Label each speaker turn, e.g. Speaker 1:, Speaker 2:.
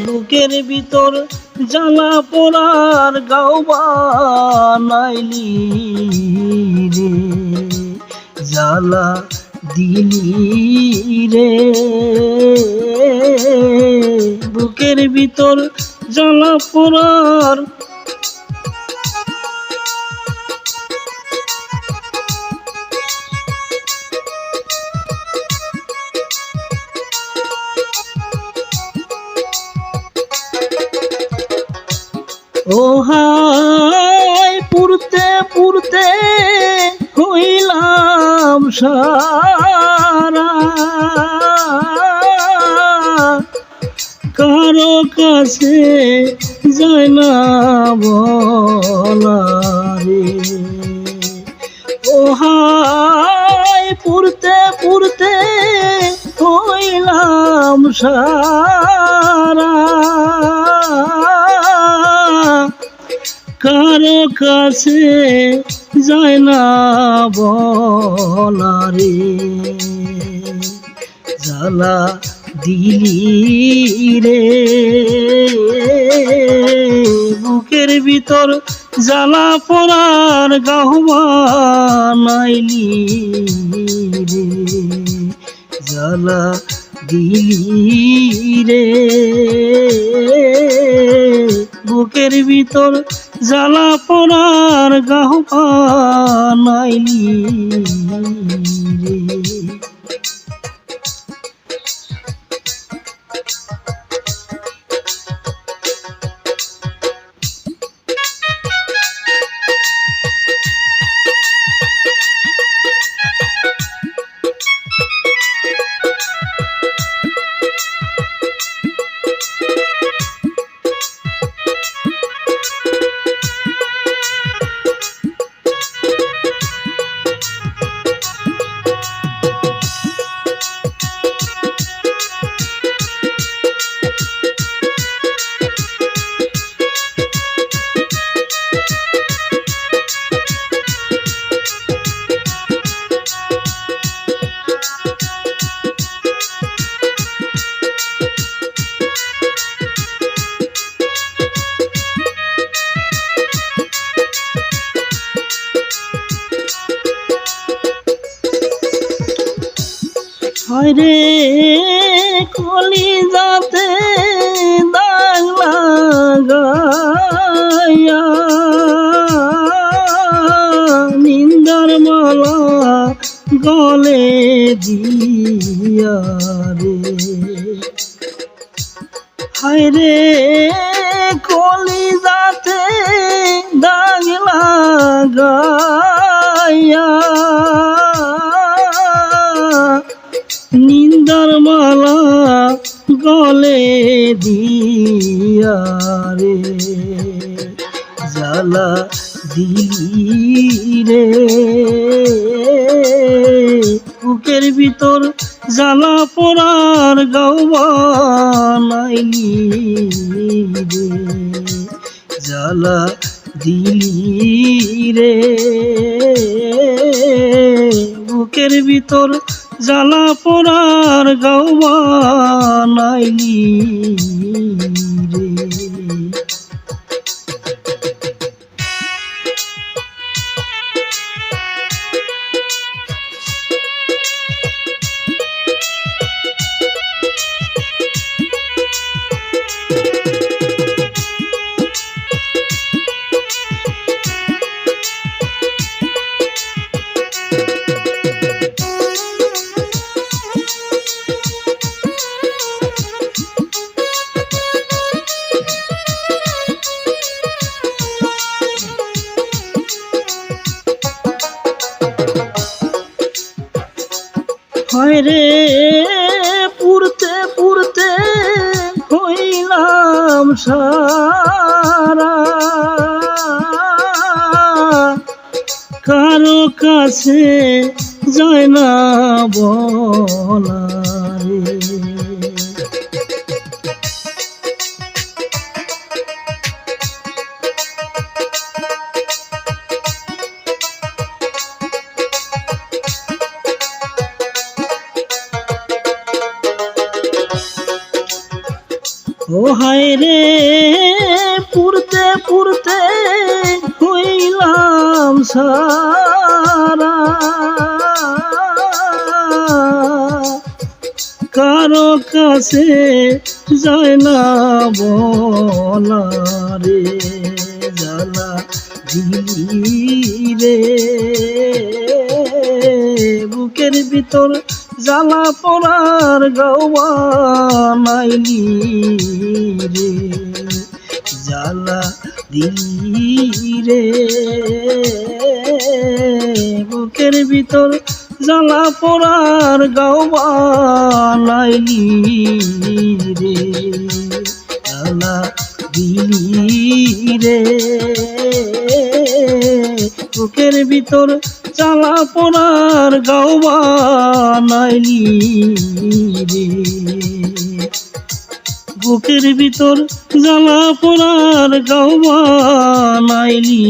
Speaker 1: বুকের ভিতর জ্বালা পোড়ার গাও বানাইলি রে, জ্বালা দিলি রে। বুকের ভিতর জ্বালা পোড়ার ও হায় পুরতে পুরতে হইলাম সারা, কারো কাছে যায় না বলা রে। ও হায় পুরতে পুরতে হইলাম সারা, কারো কাছে যায় না বলা রে। জ্বালা দিলি রে, বুকের ভিতর জ্বালা পোড়ার গাও বানাইলি রে, জ্বালা দিলি রে। বুকের ভিতর জ্বালা পোড়ার গাও বানাইলি রে। হায়রে কলিজাতে দাগ লাগাইয়া, নিন্দার মালা গলে দিয়া রে। হায়রে কলিজাতে দাগ লাগাইয়া, নিন্দার মালা গলে দিয়া রে। জ্বালা দিলি রে, বুকের ভিতর জ্বালা পোড়ার গাও বানাইলি রে, জ্বালা দিলি রে। বুকের ভিতর জ্বালা পোড়ার গাও বানাইলি রে। হায়রে পুরতে পুরতে হইলাম সারা, কারো কাছে যায় না বলা রে। ও হায় রে পুরতে পুরতে হইলাম সারা, কারো কাছে যায় না বলা রে, জ্বালা দিলি রে বুকের ভিতর জ্বালা পড়ার গাওয়া নাইলি রে, জ্বালা দিলি রে বুকের ভিতর জ্বালা পড়ার গাওয়া নাইলি রে, জ্বালা দিলি রে বুকের ভিতর জ্বালা পড়ার গাওয়া নাইলি রে, বুকের ভিতর জ্বালা পড়ার গাওয়া নাইলি